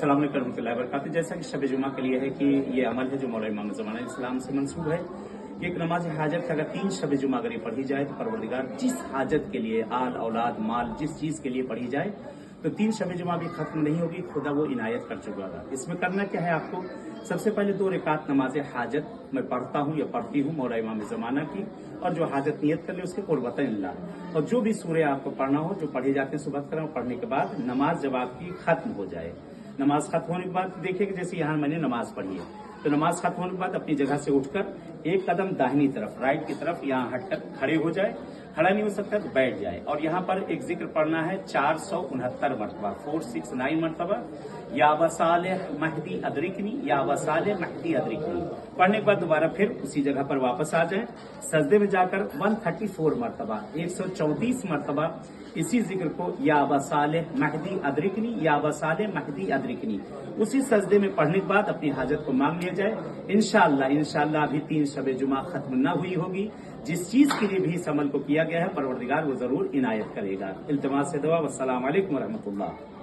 अस्सलाम वालेकुम रहमतुल्लाहि व बरकातहू। जैसा कि शब जुमा के लिए है कि ये अमल है जो मौला इमाम ज़माना इस्लाम से मंसूब है कि एक नमाज हाजत अगर 3 शब जुमा अगर ये पढ़ी जाए तो परवरदिगार जिस हाजत के लिए आल औलाद माल जिस चीज़ के लिए पढ़ी जाए तो 3 शब जुमा भी खत्म नहीं होगी, खुदा वो इनायत कर चुका था। इसमें करना क्या है आपको, सबसे पहले 2 रकात नमाज हाजत मैं पढ़ता हूँ या पढ़ती हूँ मौला इमाम ज़माना की, और जो हाजत नियत कर ले उसके कुर्बतन अल्लाह, और जो भी सूरे आपको पढ़ना हो जो पढ़े जाते हैं सुबह करम, पढ़ने के बाद नमाज जब आपकी खत्म हो जाए, नमाज खत्म होने के बाद देखिए कि जैसे यहाँ मैंने नमाज पढ़ी है तो नमाज खत्म होने के बाद अपनी जगह से उठकर एक कदम दाहिनी तरफ राइट की तरफ यहाँ हटकर खड़े हो जाए, खड़ा नहीं हो सकता तो बैठ जाए, और यहाँ पर एक जिक्र पढ़ना है 469 मरतबा, 469 मरतबा, या वसाले महदी अदरिकनी, या वसाले महदी अदरिकनी। पढ़ने के बाद दोबारा फिर उसी जगह पर वापस आ जाए, सजदे में जाकर 134 मरतबा, 134 मरतबा इसी जिक्र को या वसाले महदी अदरिकनी, या वसाले महदी अदरिकनी उसी सजदे में पढ़ने के बाद अपनी हाजत को मांग लिया जाए। इंशाअल्लाह अभी 3 शब जुमा खत्म न हुई होगी, जिस चीज के लिए भी इस अमल को किया गया है परवरदिगार वो जरूर इनायत करेगा। इल्तिमास से दुआ। वस्सलाम वालेकुम रहमतुल्लाह।